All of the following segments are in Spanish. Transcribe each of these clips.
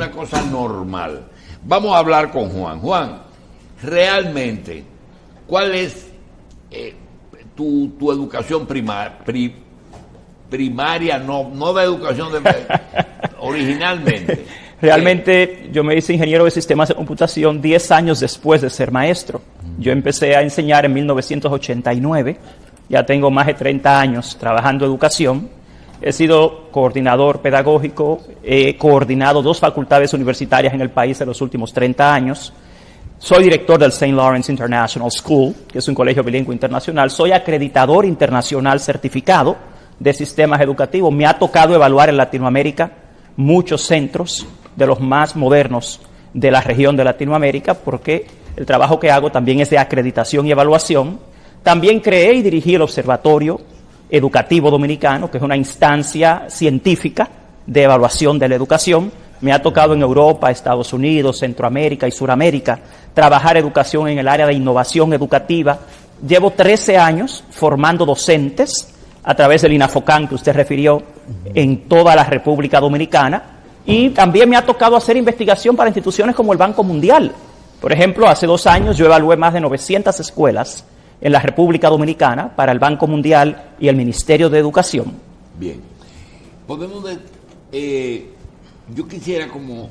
una cosa normal. Vamos a hablar con Juan. Juan, realmente, ¿cuál es tu educación primaria, no de educación originalmente? Realmente yo me hice ingeniero de sistemas de computación 10 años después de ser maestro. Yo empecé a enseñar en 1989, ya tengo más de 30 años trabajando en educación. He sido coordinador pedagógico, he coordinado 2 facultades universitarias en el país en los últimos 30 años. Soy director del St. Lawrence International School, que es un colegio bilingüe internacional. Soy acreditador internacional certificado de sistemas educativos. Me ha tocado evaluar en Latinoamérica muchos centros de los más modernos de la región de Latinoamérica, porque el trabajo que hago también es de acreditación y evaluación. También creé y dirigí el Observatorio Educativo Dominicano, que es una instancia científica de evaluación de la educación. Me ha tocado en Europa, Estados Unidos, Centroamérica y Suramérica trabajar educación en el área de innovación educativa. Llevo 13 años formando docentes a través del INAFOCAN que usted refirió en toda la República Dominicana, y también me ha tocado hacer investigación para instituciones como el Banco Mundial. Por ejemplo, hace 2 años yo evalué más de 900 escuelas en la República Dominicana para el Banco Mundial y el Ministerio de Educación. Bien. Podemos yo quisiera como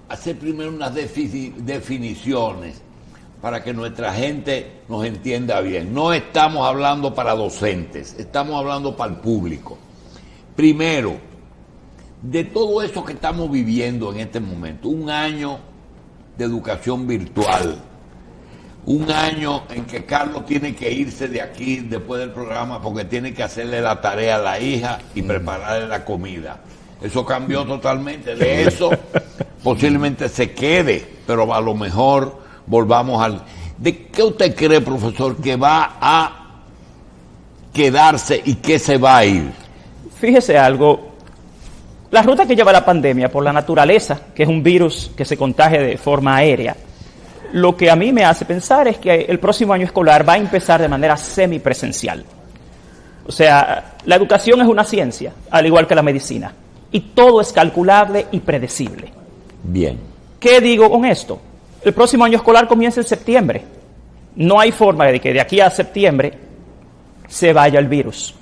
hacer primero unas definiciones para que nuestra gente nos entienda bien. No estamos hablando para docentes, estamos hablando para el público. Primero, de todo eso que estamos viviendo en este momento, un año de educación virtual, un año en que Carlos tiene que irse de aquí después del programa porque tiene que hacerle la tarea a la hija y prepararle la comida. Eso cambió totalmente. De eso posiblemente se quede, pero a lo mejor volvamos al... ¿De qué usted cree, profesor, que va a quedarse y qué se va a ir? Fíjese algo, la ruta que lleva la pandemia por la naturaleza, que es un virus que se contagia de forma aérea, lo que a mí me hace pensar es que el próximo año escolar va a empezar de manera semipresencial. O sea, la educación es una ciencia, al igual que la medicina, y todo es calculable y predecible. Bien. ¿Qué digo con esto? El próximo año escolar comienza en septiembre. No hay forma de que de aquí a septiembre se vaya el virus.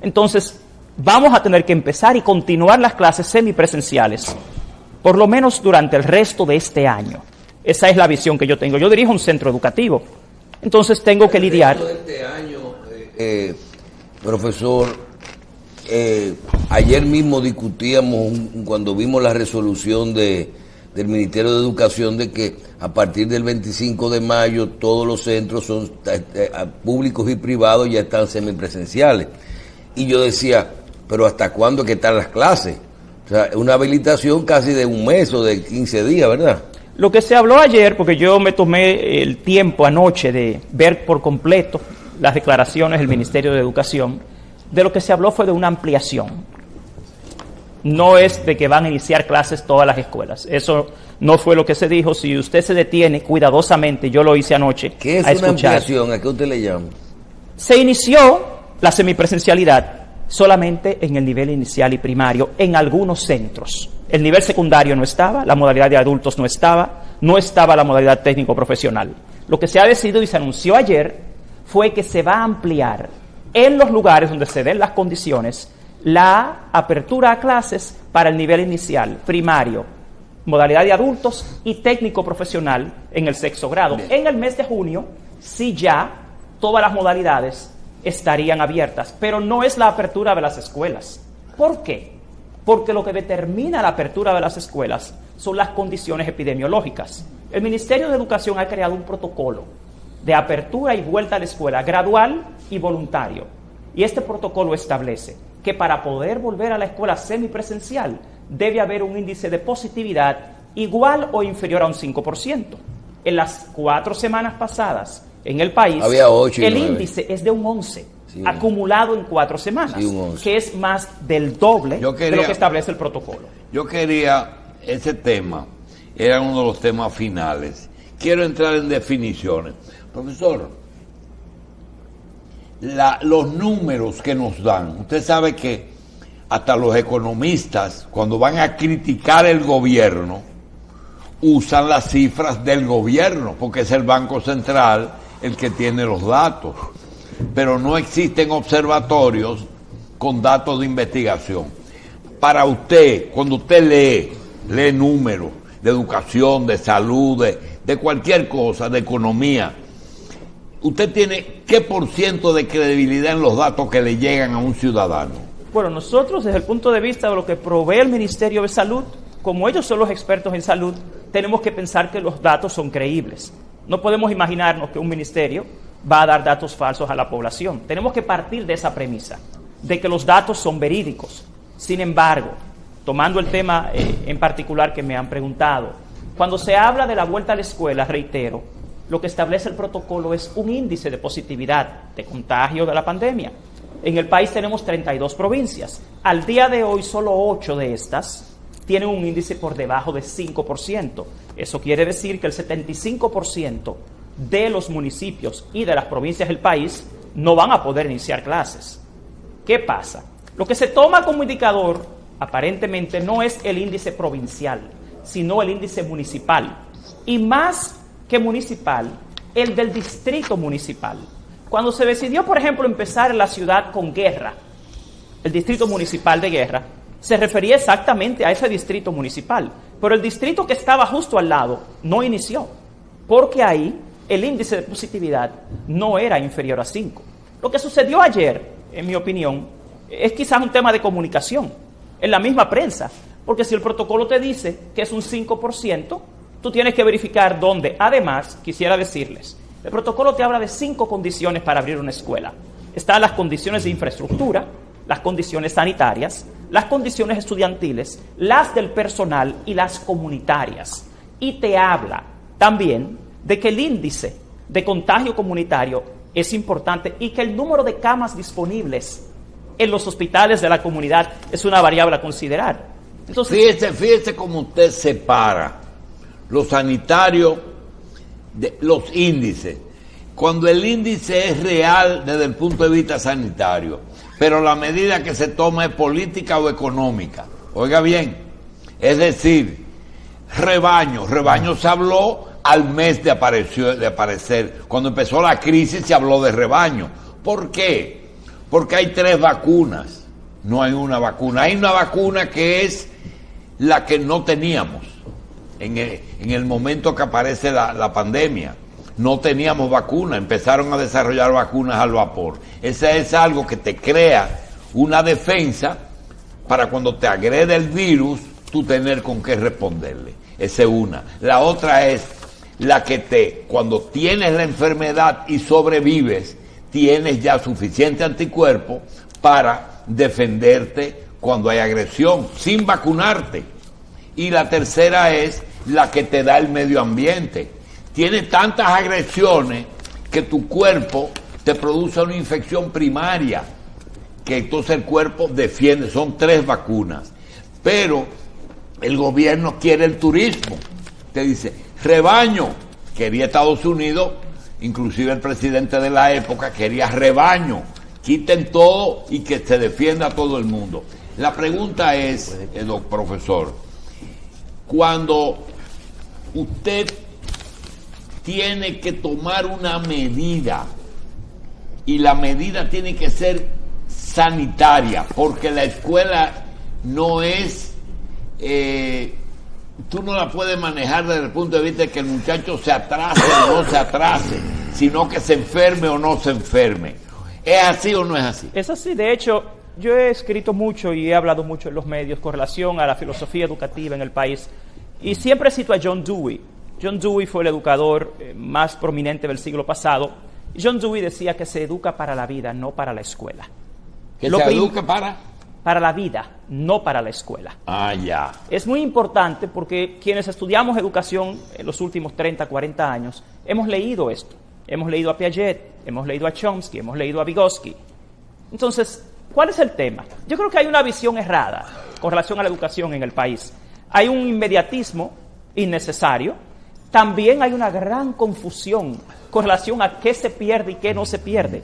Entonces, vamos a tener que empezar y continuar las clases semipresenciales, por lo menos durante el resto de este año. Esa es la visión que yo tengo. Yo dirijo un centro educativo, entonces tengo que lidiar... Este año, profesor, ayer mismo discutíamos cuando vimos la resolución del Ministerio de Educación de que a partir del 25 de mayo todos los centros son públicos y privados ya están semipresenciales. Y yo decía, pero ¿hasta cuándo que están las clases? O sea, una habilitación casi de un mes o de 15 días, ¿verdad? Lo que se habló ayer, porque yo me tomé el tiempo anoche de ver por completo las declaraciones del Ministerio de Educación, de lo que se habló fue de una ampliación. No es de que van a iniciar clases todas las escuelas. Eso no fue lo que se dijo. Si usted se detiene cuidadosamente, yo lo hice anoche. ¿Qué es una ampliación? ¿A qué usted le llama? Se inició la semipresencialidad solamente en el nivel inicial y primario, en algunos centros. El nivel secundario no estaba, la modalidad de adultos no estaba la modalidad técnico-profesional. Lo que se ha decidido y se anunció ayer fue que se va a ampliar en los lugares donde se den las condiciones la apertura a clases para el nivel inicial, primario, modalidad de adultos y técnico-profesional en el sexto grado. Bien. En el mes de junio, sí ya todas las modalidades estarían abiertas, pero no es la apertura de las escuelas. ¿Por qué? Porque lo que determina la apertura de las escuelas son las condiciones epidemiológicas. El Ministerio de Educación ha creado un protocolo de apertura y vuelta a la escuela gradual y voluntario. Y este protocolo establece que para poder volver a la escuela semipresencial debe haber un índice de positividad igual o inferior a un 5%. En las 4 semanas pasadas en el país, había 8 el índice es de un 11%, sí, acumulado en 4 semanas, sí, que es más del doble de lo que establece el protocolo. Yo quería, ese tema era uno de los temas finales. Quiero entrar en definiciones. Profesor, los números que nos dan, usted sabe que hasta los economistas, cuando van a criticar el gobierno, usan las cifras del gobierno, porque es el Banco Central el que tiene los datos. Pero no existen observatorios con datos de investigación. Para usted, cuando usted lee números de educación, de salud, de cualquier cosa, de economía, ¿usted tiene qué % de credibilidad en los datos que le llegan a un ciudadano? Bueno, nosotros desde el punto de vista de lo que provee el Ministerio de Salud, como ellos son los expertos en salud, tenemos que pensar que los datos son creíbles. No podemos imaginarnos que un ministerio va a dar datos falsos a la población. Tenemos que partir de esa premisa, de que los datos son verídicos. Sin embargo, tomando el tema en particular que me han preguntado, cuando se habla de la vuelta a la escuela, reitero, lo que establece el protocolo es un índice de positividad de contagio de la pandemia. En el país tenemos 32 provincias. Al día de hoy, solo 8 de estas tienen un índice por debajo de 5%. Eso quiere decir que el 75% de los municipios y de las provincias del país no van a poder iniciar clases. ¿Qué pasa? Lo que se toma como indicador, aparentemente, no es el índice provincial, sino el índice municipal. Y más que municipal, el del distrito municipal. Cuando se decidió, por ejemplo, empezar en la ciudad con Guerra, el distrito municipal de Guerra, se refería exactamente a ese distrito municipal, pero el distrito que estaba justo al lado no inició, porque ahí el índice de positividad no era inferior a 5. Lo que sucedió ayer, en mi opinión, es quizás un tema de comunicación, en la misma prensa, porque si el protocolo te dice que es un 5%, tú tienes que verificar dónde. Además, quisiera decirles, el protocolo te habla de 5 condiciones para abrir una escuela. Están las condiciones de infraestructura, las condiciones sanitarias, las condiciones estudiantiles, las del personal y las comunitarias. Y te habla también de que el índice de contagio comunitario es importante y que el número de camas disponibles en los hospitales de la comunidad es una variable a considerar. Entonces, fíjese cómo usted separa lo sanitario de los índices. Cuando el índice es real desde el punto de vista sanitario, pero la medida que se toma es política o económica. Oiga bien, es decir, rebaño se habló al mes de aparecer. Cuando empezó la crisis se habló de rebaño. ¿Por qué? Porque hay 3 vacunas, no hay una vacuna. Hay una vacuna que es la que no teníamos en el momento que aparece la pandemia. No teníamos vacuna, empezaron a desarrollar vacunas al vapor. Ese es algo que te crea una defensa para cuando te agrede el virus, tú tener con qué responderle. Esa es una. La otra es la que cuando tienes la enfermedad y sobrevives, tienes ya suficiente anticuerpo para defenderte cuando hay agresión, sin vacunarte. Y la tercera es la que te da el medio ambiente. Tienes tantas agresiones que tu cuerpo te produce una infección primaria, que entonces el cuerpo defiende. Son 3 vacunas. Pero el gobierno quiere el turismo. Te dice, rebaño. Quería Estados Unidos, inclusive el presidente de la época quería rebaño. Quiten todo y que se defienda a todo el mundo. La pregunta es, profesor, cuando usted tiene que tomar una medida y la medida tiene que ser sanitaria, porque la escuela no es, tú no la puedes manejar desde el punto de vista de que el muchacho se atrase o no se atrase, sino que se enferme o no se enferme. ¿Es así o no es así? Es así. De hecho, yo he escrito mucho y he hablado mucho en los medios con relación a la filosofía educativa en el país, y siempre cito a John Dewey. John Dewey fue el educador más prominente del siglo pasado. John Dewey decía que se educa para la vida, no para la escuela. ¿Que se educa para? Para la vida, no para la escuela. Ah, ya. Es muy importante porque quienes estudiamos educación en los últimos 30, 40 años, hemos leído esto. Hemos leído a Piaget, hemos leído a Chomsky, hemos leído a Vygotsky. Entonces, ¿cuál es el tema? Yo creo que hay una visión errada con relación a la educación en el país. Hay un inmediatismo innecesario. También hay una gran confusión con relación a qué se pierde y qué no se pierde.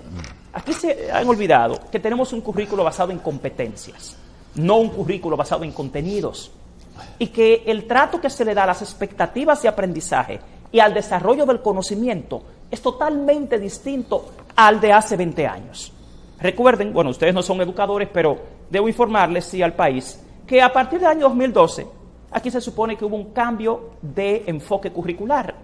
Aquí se han olvidado que tenemos un currículo basado en competencias. no un currículo basado en contenidos. Y que el trato que se le da a las expectativas de aprendizaje y al desarrollo del conocimiento es totalmente distinto al de hace 20 años. Recuerden, bueno, ustedes no son educadores, pero debo informarles, sí, al país, que a partir del año 2012, aquí se supone que hubo un cambio de enfoque curricular,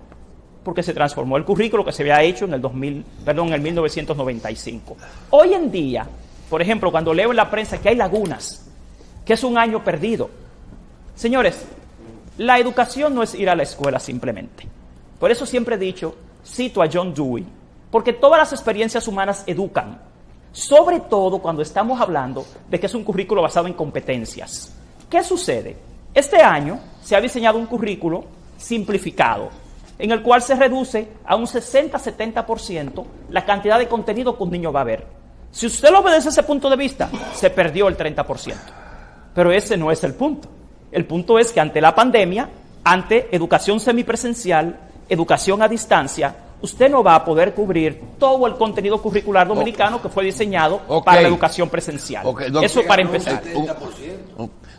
porque se transformó el currículo que se había hecho en el 1995. Hoy en día, por ejemplo, cuando leo en la prensa que hay lagunas, que es un año perdido. Señores, la educación no es ir a la escuela simplemente. Por eso siempre he dicho, cito a John Dewey, porque todas las experiencias humanas educan, sobre todo cuando estamos hablando de que es un currículo basado en competencias. ¿Qué sucede? Este año se ha diseñado un currículo simplificado, en el cual se reduce a un 60-70% la cantidad de contenido que un niño va a ver. Si usted lo ve desde ese punto de vista, se perdió el 30%. Pero ese no es el punto. El punto es que ante la pandemia, ante educación semipresencial, educación a distancia, usted no va a poder cubrir todo el contenido curricular dominicano que fue diseñado para la educación presencial. Eso para empezar.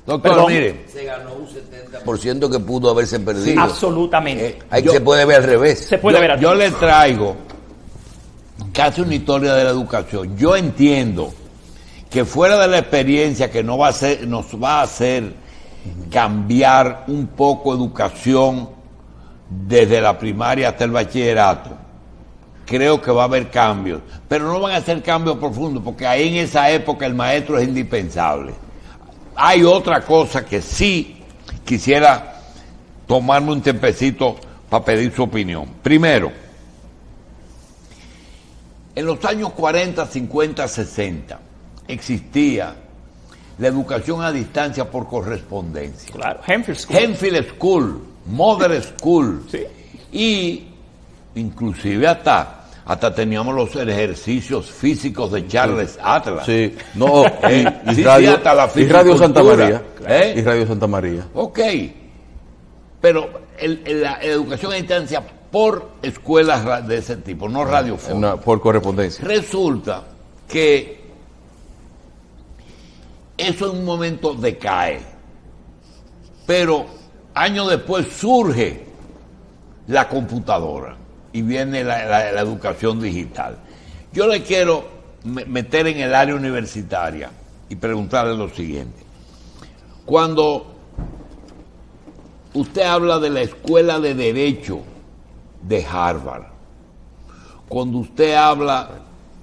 Doctor, mire. Se ganó un 70% que pudo haberse perdido. Sí, absolutamente. Se puede ver al revés. Se puede ver al revés. Yo le traigo casi una historia de la educación. Yo entiendo que fuera de la experiencia que nos va a hacer cambiar un poco educación desde la primaria hasta el bachillerato, creo que va a haber cambios, pero no van a ser cambios profundos, porque ahí en esa época el maestro es indispensable. Hay otra cosa que sí quisiera tomarme un tiempecito para pedir su opinión. Primero, en los años 40, 50, 60 existía la educación a distancia por correspondencia. Claro, Hemphill School. Hemphill School, Mother School. Sí. Y inclusive hasta teníamos los ejercicios físicos de Charles Atlas. Sí, no, y Radio Santa María. ¿Eh? Y Radio Santa María. Ok, pero la educación a distancia por escuelas de ese tipo, no radiofónica. Por correspondencia. Resulta que eso en un momento decae, pero años después surge la computadora y viene la educación digital. Yo le quiero meter en el área universitaria y preguntarle lo siguiente. Cuando usted habla de la Escuela de Derecho de Harvard, cuando usted habla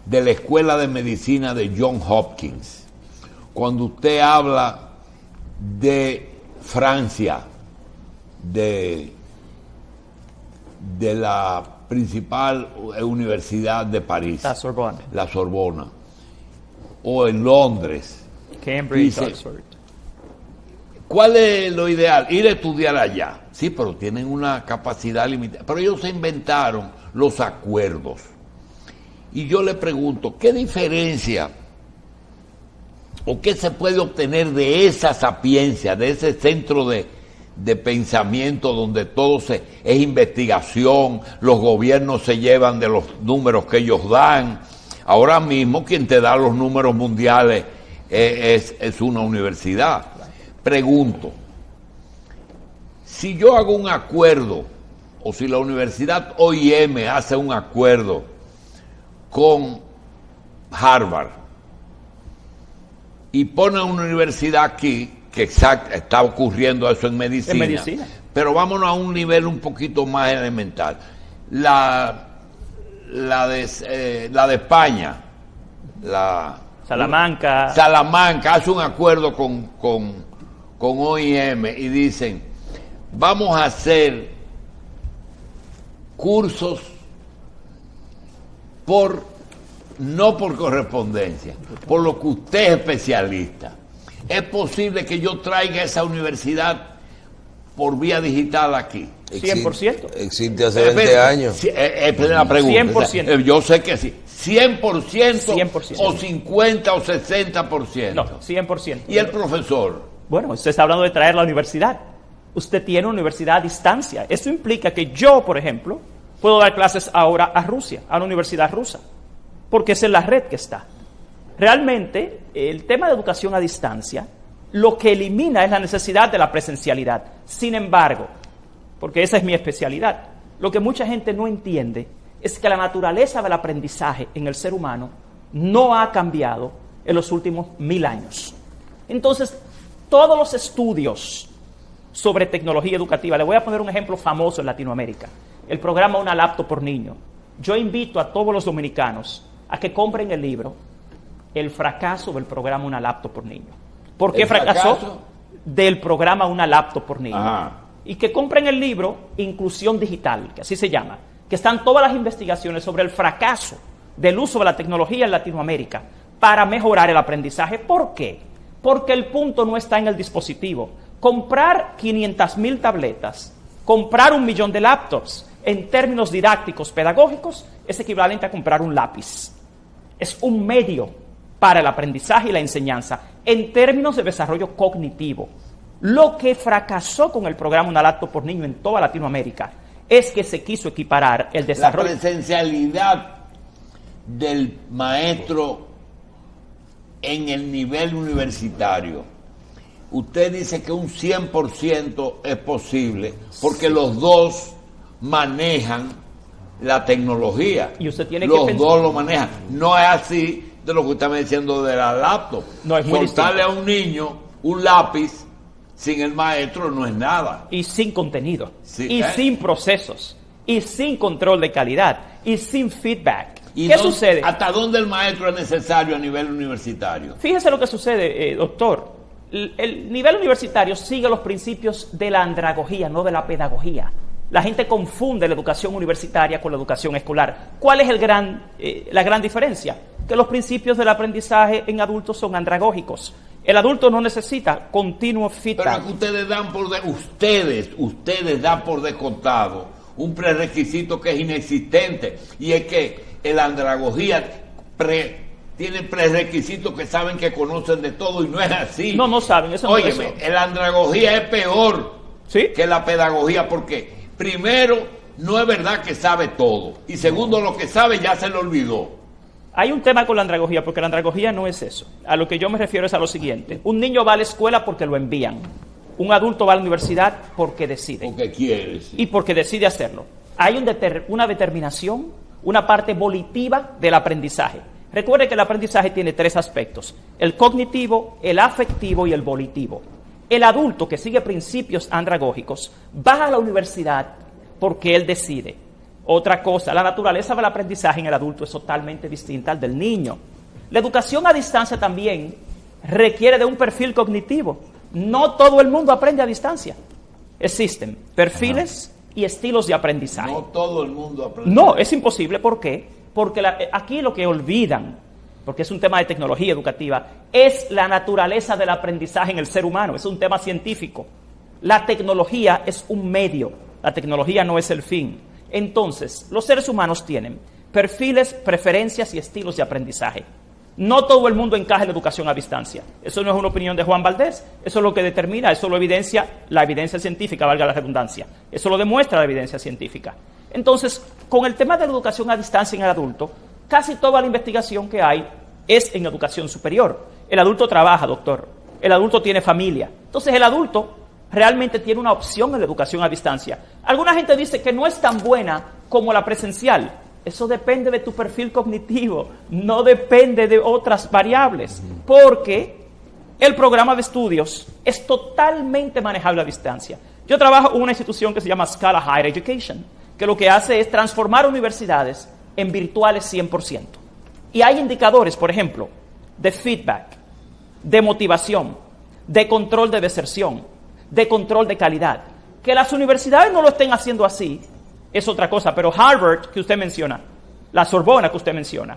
de la Escuela de Medicina de Johns Hopkins, cuando usted habla de Francia, de la principal universidad de París, la Sorbona, o en Londres, Cambridge, Oxford. ¿Cuál es lo ideal? Ir a estudiar allá. Sí, pero tienen una capacidad limitada. Pero ellos se inventaron los acuerdos. Y yo le pregunto, ¿qué diferencia o qué se puede obtener de esa sapiencia, de ese centro de pensamiento donde todo es investigación, los gobiernos se llevan de los números que ellos dan? Ahora mismo quien te da los números mundiales es una universidad. Pregunto, si yo hago un acuerdo, o si la Universidad OIM hace un acuerdo con Harvard y pone una universidad aquí, que está ocurriendo eso en medicina, pero vámonos a un nivel un poquito más elemental. La de España, Salamanca hace un acuerdo con OIM y dicen, vamos a hacer cursos no por correspondencia, por lo que usted es especialista. ¿Es posible que yo traiga esa universidad por vía digital aquí? 100%. Existe hace 20 años. La pregunta. 100%. Yo sé que sí. 100%, 100%. O 50 o 60%. No, 100%. ¿Y el profesor? Bueno, usted está hablando de traer la universidad. Usted tiene una universidad a distancia. Esto implica que yo, por ejemplo, puedo dar clases ahora a Rusia, a una universidad rusa, porque esa es la red que está. Realmente, el tema de educación a distancia lo que elimina es la necesidad de la presencialidad. Sin embargo, porque esa es mi especialidad, lo que mucha gente no entiende es que la naturaleza del aprendizaje en el ser humano no ha cambiado en los últimos 1000 años. Entonces, todos los estudios sobre tecnología educativa, le voy a poner un ejemplo famoso en Latinoamérica, el programa Una Laptop por Niño. Yo invito a todos los dominicanos a que compren el libro El fracaso del programa Una Laptop por Niño. ¿Por qué fracasó? Del programa Una Laptop por Niño. Ajá. Y que compren el libro Inclusión Digital, que así se llama, que están todas las investigaciones sobre el fracaso del uso de la tecnología en Latinoamérica para mejorar el aprendizaje. ¿Por qué? Porque el punto no está en el dispositivo. Comprar 500,000 tabletas, comprar 1 millón de laptops, en términos didácticos, pedagógicos, es equivalente a comprar un lápiz. Es un medio para el aprendizaje y la enseñanza en términos de desarrollo cognitivo. Lo que fracasó con el programa Una Laptop por Niño en toda Latinoamérica es que se quiso equiparar el desarrollo. La presencialidad del maestro en el nivel universitario. Usted dice que un 100% es posible porque los dos manejan la tecnología. Y usted tiene los que dos lo manejan. No es así de lo que usted me está diciendo de la laptop. No, es muy Soltarle distinto. a un niño un lápiz sin el maestro no es nada. Y sin contenido, Sí, y sin procesos, y sin control de calidad, y sin feedback. ¿Y ¿Qué sucede? ¿Hasta dónde el maestro es necesario a nivel universitario? Fíjese lo que sucede, doctor. El nivel universitario sigue los principios de la andragogía, no de la pedagogía. La gente confunde la educación universitaria con la educación escolar. ¿Cuál es la gran diferencia? Que los principios del aprendizaje en adultos son andragógicos. El adulto no necesita continuo feedback. Pero que ustedes dan por descontado un prerequisito que es inexistente, y es que la andragogía tiene prerequisitos que saben que conocen de todo, y no es así. No saben, eso no es Óyeme, eso. la andragogía es peor ¿Sí? que la pedagogía, porque primero, no es verdad que sabe todo, y segundo, lo que sabe ya se lo olvidó. Hay un tema con la andragogía, porque la andragogía no es eso. A lo que yo me refiero es a lo siguiente. Un niño va a la escuela porque lo envían. Un adulto va a la universidad porque decide. Porque quiere, sí. Y porque decide hacerlo. Hay una determinación, una parte volitiva del aprendizaje. Recuerde que el aprendizaje tiene 3 aspectos: el cognitivo, el afectivo y el volitivo. El adulto que sigue principios andragógicos va a la universidad porque él decide. Otra cosa, la naturaleza del aprendizaje en el adulto es totalmente distinta al del niño. La educación a distancia también requiere de un perfil cognitivo. No todo el mundo aprende a distancia. Existen perfiles y estilos de aprendizaje. No todo el mundo aprende. No, es imposible. ¿Por qué? Porque aquí lo que olvidan, porque es un tema de tecnología educativa, es la naturaleza del aprendizaje en el ser humano. Es un tema científico. La tecnología es un medio. La tecnología no es el fin. Entonces, los seres humanos tienen perfiles, preferencias y estilos de aprendizaje. No todo el mundo encaja en la educación a distancia. Eso no es una opinión de Juan Valdés. Eso es lo que determina, eso lo evidencia la evidencia científica, valga la redundancia. Eso lo demuestra la evidencia científica. Entonces, con el tema de la educación a distancia en el adulto, casi toda la investigación que hay es en educación superior. El adulto trabaja, doctor. El adulto tiene familia. Entonces, el adulto realmente tiene una opción en la educación a distancia. Alguna gente dice que no es tan buena como la presencial. Eso depende de tu perfil cognitivo, no depende de otras variables, porque el programa de estudios es totalmente manejable a distancia. Yo trabajo en una institución que se llama Scala Higher Education, que lo que hace es transformar universidades en virtuales 100%. Y hay indicadores, por ejemplo, de feedback, de motivación, de control de deserción, de control de calidad. Que las universidades no lo estén haciendo así es otra cosa, pero Harvard, que usted menciona, la Sorbona, que usted menciona,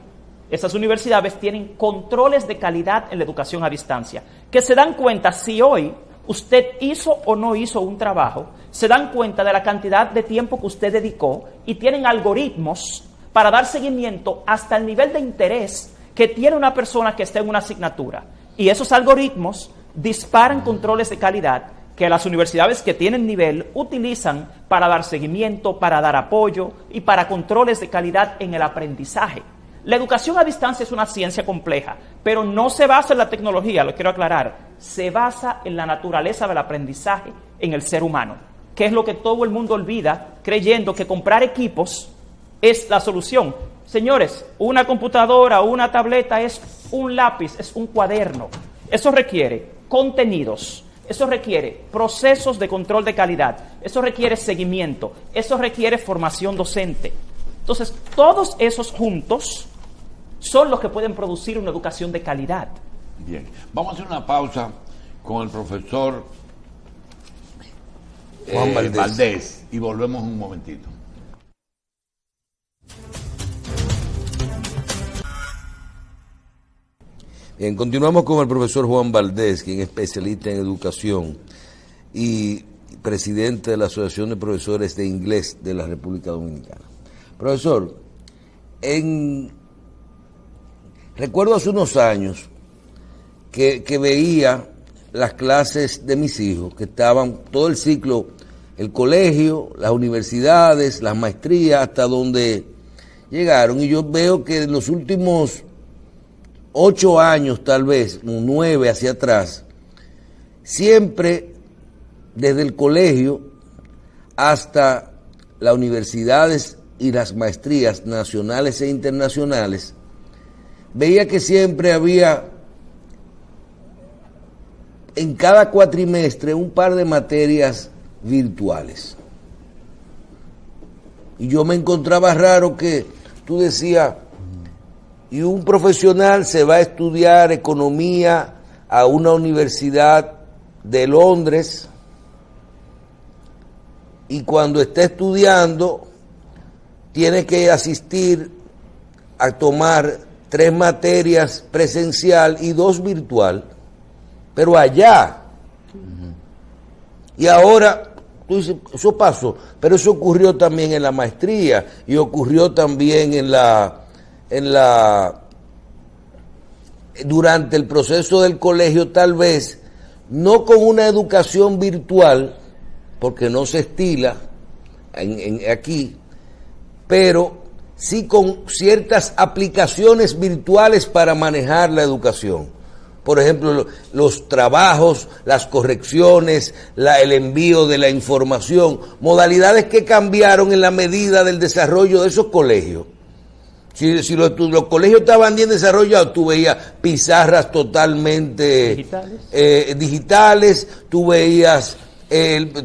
esas universidades tienen controles de calidad en la educación a distancia, que se dan cuenta si hoy usted hizo o no hizo un trabajo, se dan cuenta de la cantidad de tiempo que usted dedicó y tienen algoritmos para dar seguimiento hasta el nivel de interés que tiene una persona que está en una asignatura. Y esos algoritmos disparan controles de calidad que las universidades que tienen nivel utilizan para dar seguimiento, para dar apoyo y para controles de calidad en el aprendizaje. La educación a distancia es una ciencia compleja, pero no se basa en la tecnología, lo quiero aclarar. se basa en la naturaleza del aprendizaje en el ser humano, que es lo que todo el mundo olvida, creyendo que comprar equipos es la solución. Señores, una computadora o una tableta es un lápiz, es un cuaderno. Eso requiere contenidos, eso requiere procesos de control de calidad, eso requiere seguimiento, eso requiere formación docente. Entonces, todos esos juntos son los que pueden producir una educación de calidad. Bien, vamos a hacer una pausa con el profesor Juan Valdés y volvemos un momentito. Bien, continuamos con el profesor Juan Valdés, quien es especialista en educación y presidente de la Asociación de Profesores de Inglés de la República Dominicana. Profesor, recuerdo hace unos años que veía las clases de mis hijos, que estaban todo el ciclo, el colegio, las universidades, las maestrías, hasta donde llegaron, y yo veo que en los últimos 8 años, tal vez, 9 hacia atrás, siempre desde el colegio hasta las universidades y las maestrías nacionales e internacionales, veía que siempre había en cada cuatrimestre un par de materias virtuales. Y yo me encontraba raro que tú decías, y un profesional se va a estudiar economía a una universidad de Londres, y cuando está estudiando tiene que asistir a tomar 3 materias presencial y 2 virtual, pero allá. Y ahora, tú dices, eso pasó, pero eso ocurrió también en la maestría y ocurrió también durante el proceso del colegio, tal vez no con una educación virtual, porque no se estila aquí, pero sí con ciertas aplicaciones virtuales para manejar la educación. Por ejemplo, los trabajos, las correcciones, el envío de la información, modalidades que cambiaron en la medida del desarrollo de esos colegios. Si los colegios estaban bien desarrollados, tú veías pizarras totalmente digitales, tú veías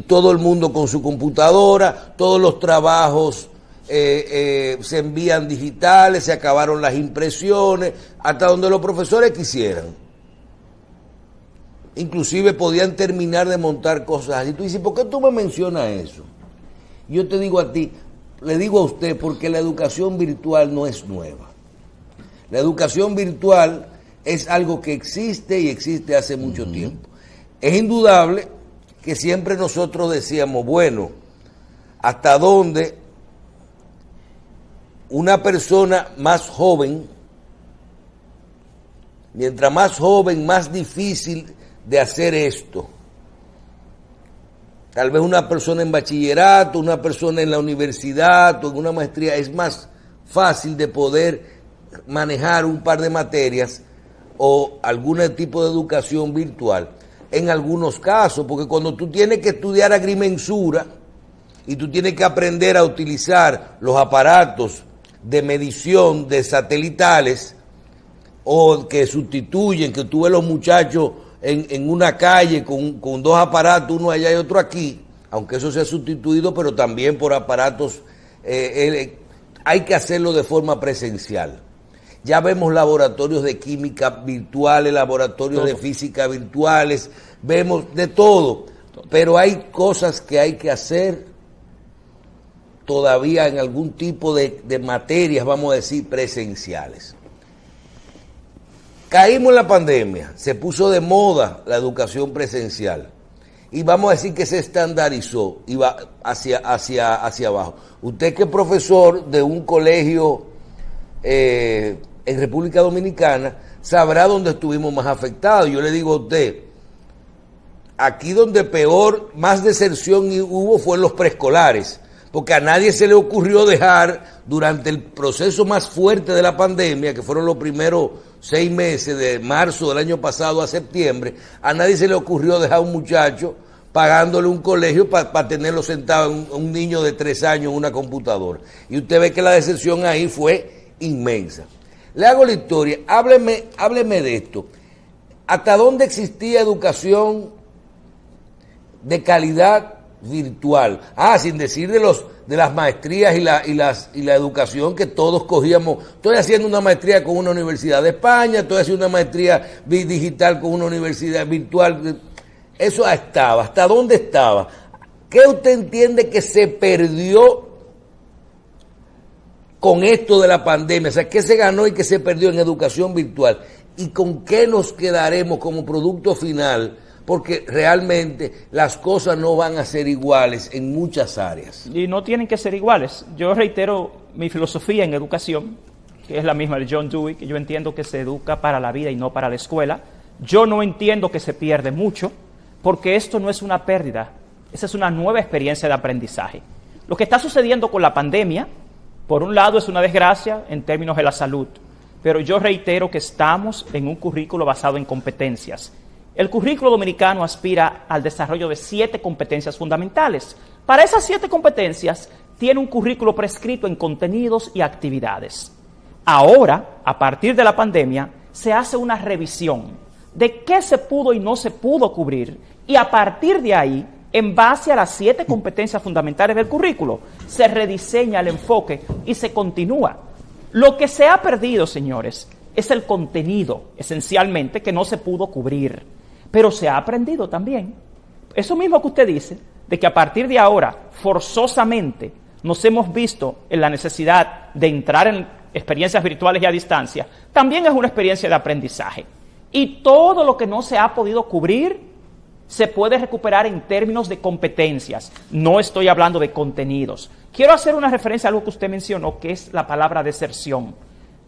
todo el mundo con su computadora, todos los trabajos se envían digitales, se acabaron las impresiones, hasta donde los profesores quisieran. Inclusive podían terminar de montar cosas. Y tú dices, ¿por qué tú me mencionas eso? Yo te digo a ti, le digo a usted, porque la educación virtual no es nueva. La educación virtual es algo que existe y existe hace mucho tiempo. Es indudable que siempre nosotros decíamos, bueno, hasta dónde una persona más joven, mientras más joven, más difícil de hacer esto. Tal vez una persona en bachillerato, una persona en la universidad o en una maestría, es más fácil de poder manejar un par de materias o algún tipo de educación virtual. En algunos casos, porque cuando tú tienes que estudiar agrimensura y tú tienes que aprender a utilizar los aparatos de medición de satelitales o que sustituyen, que tú ves los muchachos en una calle con 2 aparatos, uno allá y otro aquí, aunque eso sea sustituido, pero también por aparatos, hay que hacerlo de forma presencial. Ya vemos laboratorios de química virtuales, laboratorios de física virtuales, vemos de todo, pero hay cosas que hay que hacer todavía en algún tipo de materias, vamos a decir, presenciales. Caímos en la pandemia, se puso de moda la educación presencial y vamos a decir que se estandarizó y va hacia abajo. Usted que es profesor de un colegio en República Dominicana sabrá dónde estuvimos más afectados. Yo le digo a usted, aquí donde peor, más deserción hubo fue en los preescolares, porque a nadie se le ocurrió dejar durante el proceso más fuerte de la pandemia, que fueron los primeros 6 meses, de marzo del año pasado a septiembre, a nadie se le ocurrió dejar a un muchacho pagándole un colegio para tenerlo sentado un niño de 3 años en una computadora. Y usted ve que la decepción ahí fue inmensa. Le hago la historia, hábleme de esto. ¿Hasta dónde existía educación de calidad virtual? Sin decir de las maestrías y la educación que todos cogíamos. Estoy haciendo una maestría con una universidad de España, estoy haciendo una maestría digital con una universidad virtual. Eso estaba. ¿Hasta dónde estaba? ¿Qué usted entiende que se perdió con esto de la pandemia? O sea, ¿qué se ganó y qué se perdió en educación virtual? ¿Y con qué nos quedaremos como producto final? Porque realmente las cosas no van a ser iguales en muchas áreas. Y no tienen que ser iguales. Yo reitero mi filosofía en educación, que es la misma de John Dewey, que yo entiendo que se educa para la vida y no para la escuela. Yo no entiendo que se pierde mucho, porque esto no es una pérdida, esa es una nueva experiencia de aprendizaje. Lo que está sucediendo con la pandemia, por un lado, es una desgracia en términos de la salud, pero yo reitero que estamos en un currículo basado en competencias. El currículo dominicano aspira al desarrollo de 7 competencias fundamentales. Para esas 7 competencias, tiene un currículo prescrito en contenidos y actividades. Ahora, a partir de la pandemia, se hace una revisión de qué se pudo y no se pudo cubrir, y a partir de ahí, en base a las 7 competencias fundamentales del currículo, se rediseña el enfoque y se continúa. Lo que se ha perdido, señores, es el contenido, esencialmente, que no se pudo cubrir, pero se ha aprendido también. Eso mismo que usted dice, de que a partir de ahora, forzosamente, nos hemos visto en la necesidad de entrar en experiencias virtuales y a distancia, también es una experiencia de aprendizaje. Y todo lo que no se ha podido cubrir se puede recuperar en términos de competencias. No estoy hablando de contenidos. Quiero hacer una referencia a algo que usted mencionó, que es la palabra deserción.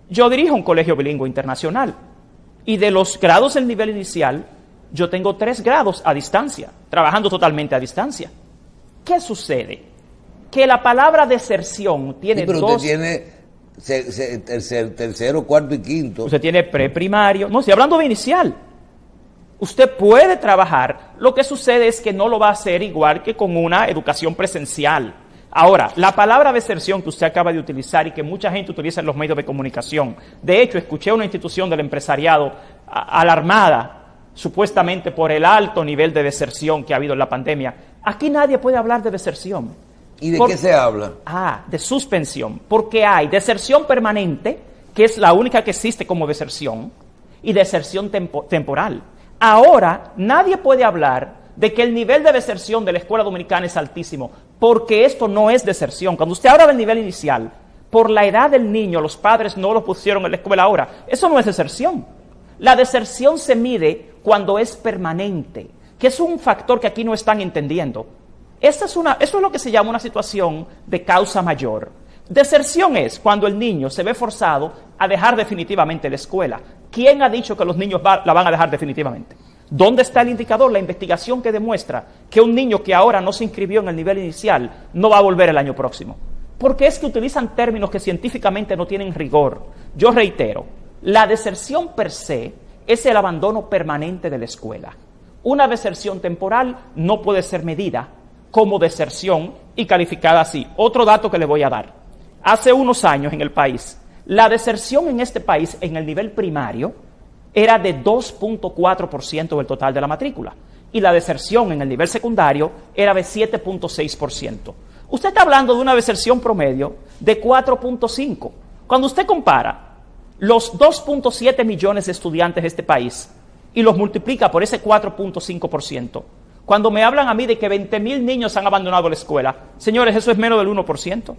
Yo dirijo un colegio bilingüe internacional y de los grados del nivel inicial, yo tengo 3 grados a distancia, trabajando totalmente a distancia. ¿Qué sucede? Que la palabra deserción tiene pero dos... usted tiene tercero, cuarto y quinto. Usted tiene preprimario. No, estoy hablando de inicial. Usted puede trabajar. Lo que sucede es que no lo va a hacer igual que con una educación presencial. Ahora, la palabra deserción que usted acaba de utilizar y que mucha gente utiliza en los medios de comunicación. De hecho, escuché a una institución del empresariado alarmada, supuestamente por el alto nivel de deserción que ha habido en la pandemia. Aquí nadie puede hablar de deserción. ¿Y de qué se habla? De suspensión, porque hay deserción permanente, que es la única que existe como deserción, y deserción temporal. Ahora, nadie puede hablar de que el nivel de deserción de la escuela dominicana es altísimo, porque esto no es deserción. Cuando usted habla del nivel inicial, por la edad del niño, los padres no lo pusieron en la escuela ahora, eso no es deserción. La deserción se mide cuando es permanente, que es un factor que aquí no están entendiendo. Eso es lo que se llama una situación de causa mayor. Deserción es cuando el niño se ve forzado a dejar definitivamente la escuela. ¿Quién ha dicho que los niños la van a dejar definitivamente? ¿Dónde está el indicador, la investigación que demuestra que un niño que ahora no se inscribió en el nivel inicial no va a volver el año próximo? Porque es que utilizan términos que científicamente no tienen rigor. Yo reitero, la deserción per se es el abandono permanente de la escuela. Una deserción temporal no puede ser medida como deserción y calificada así. Otro dato que le voy a dar. Hace unos años en el país, la deserción en este país en el nivel primario era de 2.4% del total de la matrícula y la deserción en el nivel secundario era de 7.6%. Usted está hablando de una deserción promedio de 4.5%. Cuando usted compara los 2.7 millones de estudiantes de este país y los multiplica por ese 4.5%, cuando me hablan a mí de que 20,000 niños han abandonado la escuela, señores, eso es menos del 1%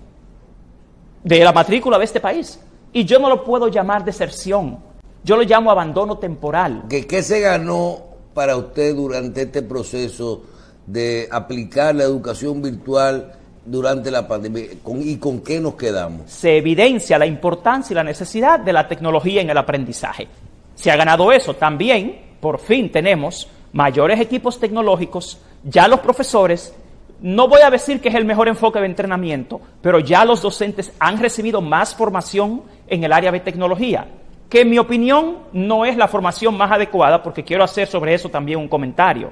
de la matrícula de este país. Y yo no lo puedo llamar deserción, yo lo llamo abandono temporal. ¿Qué se ganó para usted durante este proceso de aplicar la educación virtual durante la pandemia? ¿Y con qué nos quedamos? Se evidencia la importancia y la necesidad de la tecnología en el aprendizaje. Se ha ganado eso. También, por fin, tenemos mayores equipos tecnológicos, ya los profesores no voy a decir que es el mejor enfoque de entrenamiento, pero ya los docentes han recibido más formación en el área de tecnología, que en mi opinión no es la formación más adecuada, porque quiero hacer sobre eso también un comentario.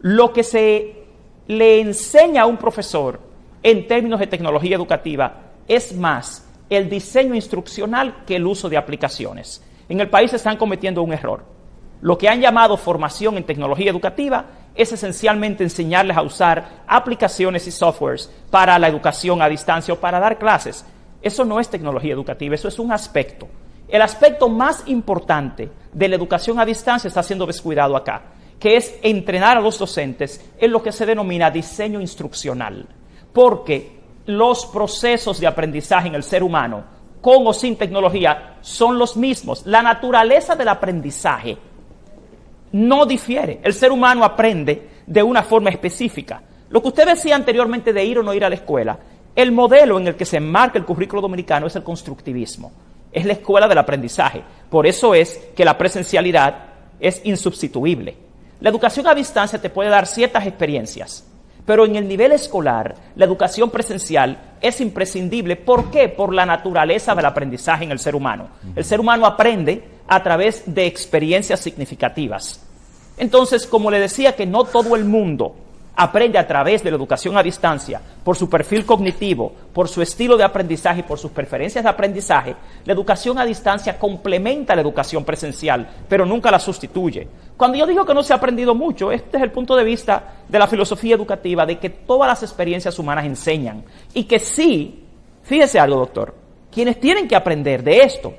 Lo que se le enseña a un profesor en términos de tecnología educativa es más el diseño instruccional que el uso de aplicaciones. En el país están cometiendo un error. Lo que han llamado formación en tecnología educativa es esencialmente enseñarles a usar aplicaciones y softwares para la educación a distancia o para dar clases. Eso no es tecnología educativa, eso es un aspecto. El aspecto más importante de la educación a distancia está siendo descuidado acá, que es entrenar a los docentes en lo que se denomina diseño instruccional, porque los procesos de aprendizaje en el ser humano, con o sin tecnología, son los mismos. La naturaleza del aprendizaje no difiere. El ser humano aprende de una forma específica. Lo que usted decía anteriormente de ir o no ir a la escuela, el modelo en el que se enmarca el currículo dominicano es el constructivismo. Es la escuela del aprendizaje. Por eso es que la presencialidad es insubstituible. La educación a distancia te puede dar ciertas experiencias, pero en el nivel escolar, la educación presencial es imprescindible. ¿Por qué? Por la naturaleza del aprendizaje en el ser humano. El ser humano aprende a través de experiencias significativas. Entonces, como le decía que no todo el mundo aprende a través de la educación a distancia, por su perfil cognitivo, por su estilo de aprendizaje y por sus preferencias de aprendizaje, la educación a distancia complementa la educación presencial, pero nunca la sustituye. Cuando yo digo que no se ha aprendido mucho, este es el punto de vista de la filosofía educativa, de que todas las experiencias humanas enseñan, y que sí, fíjese algo, doctor, quienes tienen que aprender de esto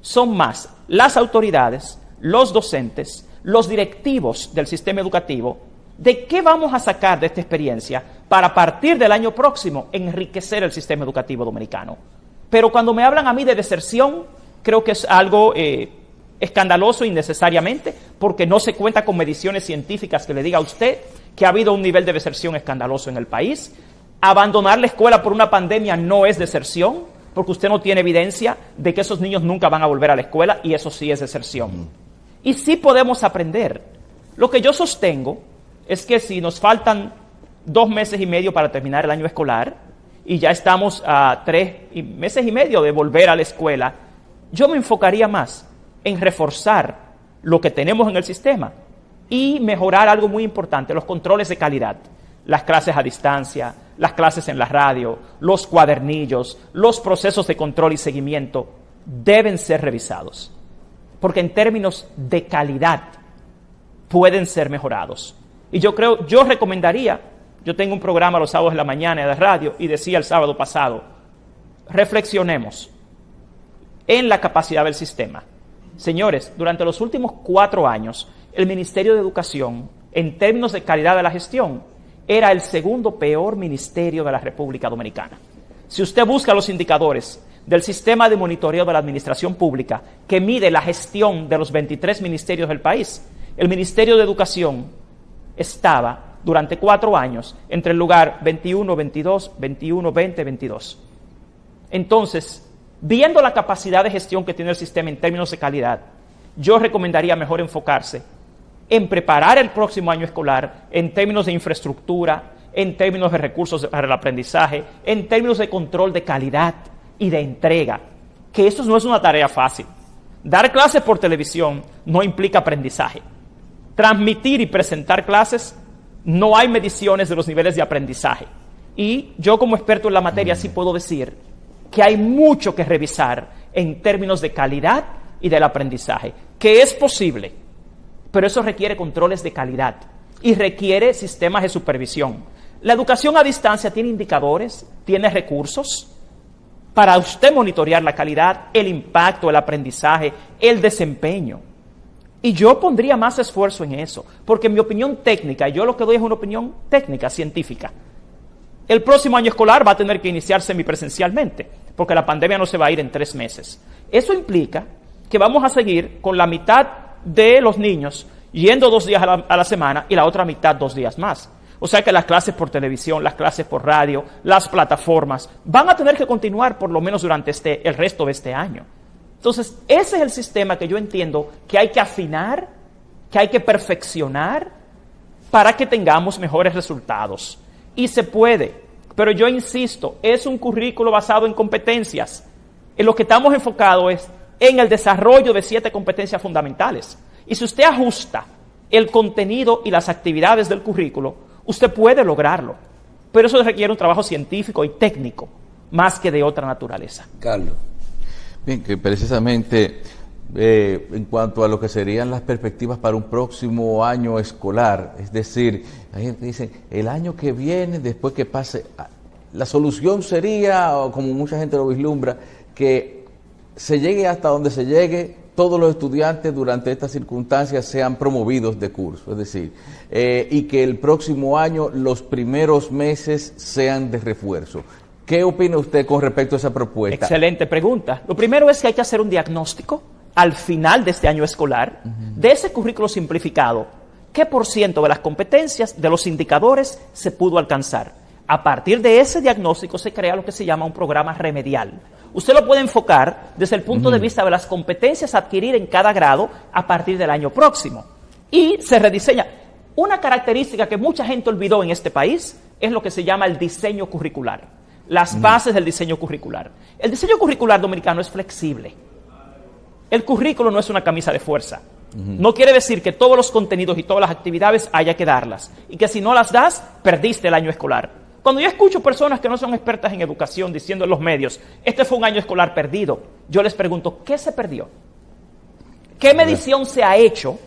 son más las autoridades, los docentes, los directivos del sistema educativo. ¿De qué vamos a sacar de esta experiencia para a partir del año próximo enriquecer el sistema educativo dominicano? Pero cuando me hablan a mí de deserción, creo que es algo escandaloso innecesariamente, porque no se cuenta con mediciones científicas que le diga a usted que ha habido un nivel de deserción escandaloso en el país. Abandonar la escuela por una pandemia no es deserción, porque usted no tiene evidencia de que esos niños nunca van a volver a la escuela, y eso sí es deserción. Y sí podemos aprender. Lo que yo sostengo es que si nos faltan 2 meses y medio para terminar el año escolar y ya estamos a 3 meses y medio de volver a la escuela, yo me enfocaría más en reforzar lo que tenemos en el sistema y mejorar algo muy importante, los controles de calidad, las clases a distancia, las clases en la radio, los cuadernillos, los procesos de control y seguimiento deben ser revisados, porque en términos de calidad pueden ser mejorados. Y yo recomendaría, yo tengo un programa los sábados de la mañana de radio y decía el sábado pasado, reflexionemos en la capacidad del sistema. Señores, durante los últimos 4 años, el Ministerio de Educación, en términos de calidad de la gestión, era el segundo peor ministerio de la República Dominicana. Si usted busca los indicadores del sistema de monitoreo de la administración pública que mide la gestión de los 23 ministerios del país, el Ministerio de Educación estaba durante 4 años entre el lugar 21, 22, 21, 20, 22. Entonces, viendo la capacidad de gestión que tiene el sistema en términos de calidad, yo recomendaría mejor enfocarse en preparar el próximo año escolar en términos de infraestructura, en términos de recursos para el aprendizaje, en términos de control de calidad y de entrega, que eso no es una tarea fácil. Dar clases por televisión no implica aprendizaje. Transmitir y presentar clases, no hay mediciones de los niveles de aprendizaje. Y yo como experto en la materia sí puedo decir que hay mucho que revisar en términos de calidad y del aprendizaje, que es posible, pero eso requiere controles de calidad y requiere sistemas de supervisión. La educación a distancia tiene indicadores, tiene recursos para usted monitorear la calidad, el impacto, el aprendizaje, el desempeño. Y yo pondría más esfuerzo en eso, porque en mi opinión técnica, y yo lo que doy es una opinión técnica, científica, el próximo año escolar va a tener que iniciar semipresencialmente, porque la pandemia no se va a ir en 3 meses. Eso implica que vamos a seguir con la mitad de los niños yendo 2 días a la semana y la otra mitad 2 días más. O sea que las clases por televisión, las clases por radio, las plataformas, van a tener que continuar por lo menos durante el resto de este año. Entonces, ese es el sistema que yo entiendo que hay que afinar, que hay que perfeccionar para que tengamos mejores resultados. Y se puede, pero yo insisto, es un currículo basado en competencias. En lo que estamos enfocados es en el desarrollo de 7 competencias fundamentales. Y si usted ajusta el contenido y las actividades del currículo, usted puede lograrlo. Pero eso requiere un trabajo científico y técnico, más que de otra naturaleza. Carlos. Bien, que precisamente en cuanto a lo que serían las perspectivas para un próximo año escolar, es decir, hay gente que dice, el año que viene, después que pase, la solución sería, o como mucha gente lo vislumbra, que se llegue hasta donde se llegue, todos los estudiantes durante estas circunstancias sean promovidos de curso, es decir, y que el próximo año los primeros meses sean de refuerzo. ¿Qué opina usted con respecto a esa propuesta? Excelente pregunta. Lo primero es que hay que hacer un diagnóstico al final de este año escolar de ese currículo simplificado. ¿Qué por ciento de las competencias, de los indicadores, se pudo alcanzar? A partir de ese diagnóstico se crea lo que se llama un programa remedial. Usted lo puede enfocar desde el punto de vista de las competencias a adquirir en cada grado a partir del año próximo. Y se rediseña. Una característica que mucha gente olvidó en este país es lo que se llama el diseño curricular. Las bases del diseño curricular. El diseño curricular dominicano es flexible. El currículo no es una camisa de fuerza. No quiere decir que todos los contenidos y todas las actividades haya que darlas. Y que si no las das, perdiste el año escolar. Cuando yo escucho personas que no son expertas en educación diciendo en los medios, este fue un año escolar perdido, yo les pregunto, ¿qué se perdió? ¿Qué medición se ha hecho?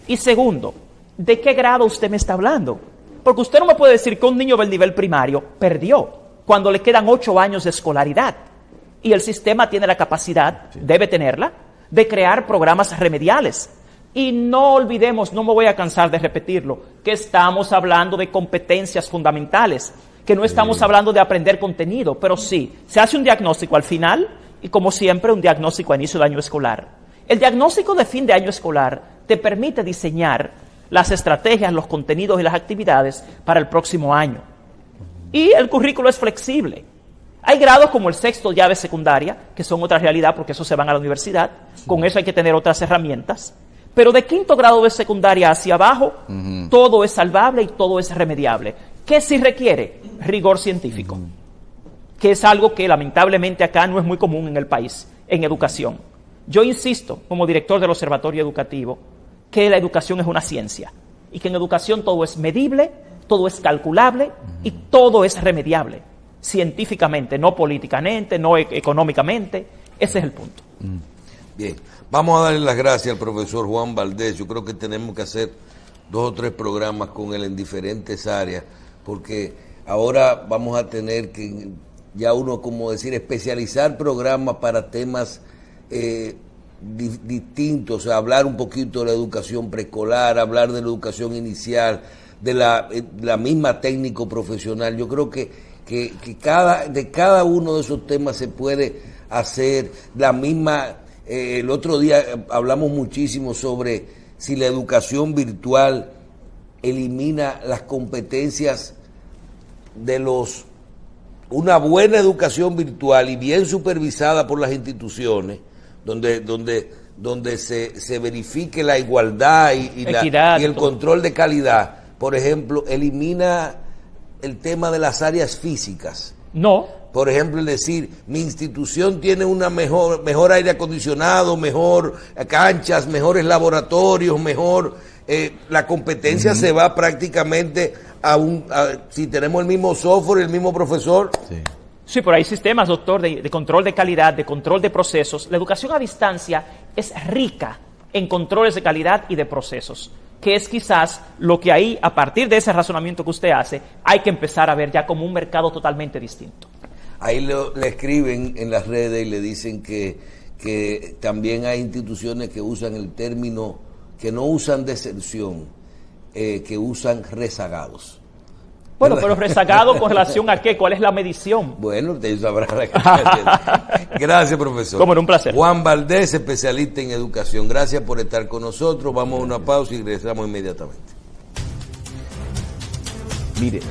Y segundo, ¿de qué grado usted me está hablando? Porque usted no me puede decir que un niño del nivel primario perdió cuando le quedan 8 años de escolaridad. Y el sistema tiene la capacidad, debe tenerla, de crear programas remediales. Y no olvidemos, no me voy a cansar de repetirlo, que estamos hablando de competencias fundamentales, que no estamos hablando de aprender contenido, pero sí, se hace un diagnóstico al final y como siempre un diagnóstico a inicio de año escolar. El diagnóstico de fin de año escolar te permite diseñar las estrategias, los contenidos y las actividades para el próximo año. Y el currículo es flexible. Hay grados como el 6º ya de secundaria, que son otra realidad porque esos se van a la universidad. Con eso hay que tener otras herramientas. Pero de 5º grado de secundaria hacia abajo, todo es salvable y todo es remediable. ¿Qué sí requiere? Rigor científico. Que es algo que lamentablemente acá no es muy común en el país, en educación. Yo insisto, como director del Observatorio Educativo, que la educación es una ciencia. Y que en educación todo es medible, todo es calculable y todo es remediable. Científicamente, no políticamente, no económicamente. Ese es el punto. Bien, vamos a darle las gracias al profesor Juan Valdés. Yo creo que tenemos que hacer 2 o 3 programas con él en diferentes áreas, porque ahora vamos a tener que, ya uno, como decir, especializar programas para temas distintos, o sea, hablar un poquito de la educación preescolar, hablar de la educación inicial, de la misma técnico profesional. Yo creo que de cada uno de esos temas se puede hacer la misma. El otro día hablamos muchísimo sobre si la educación virtual elimina las competencias de una buena educación virtual y bien supervisada por las instituciones, donde se verifique la igualdad y el control de calidad. Por ejemplo, elimina el tema de las áreas físicas. No. Por ejemplo, el decir, mi institución tiene una mejor aire acondicionado, mejor canchas, mejores laboratorios, la competencia se va prácticamente si tenemos el mismo software, el mismo profesor. Sí, pero hay sistemas, doctor, de control de calidad, de control de procesos. La educación a distancia es rica en controles de calidad y de procesos, que es quizás lo que ahí, a partir de ese razonamiento que usted hace, hay que empezar a ver ya como un mercado totalmente distinto. Ahí le escriben en las redes y le dicen que también hay instituciones que usan el término, que no usan deserción, que usan rezagados. Bueno, pero rezagado con relación a qué, ¿cuál es la medición? Bueno, usted sabrá. Gracias, profesor. Como era un placer. Juan Valdés, especialista en educación. Gracias por estar con nosotros. Vamos a una pausa y regresamos inmediatamente. Mire.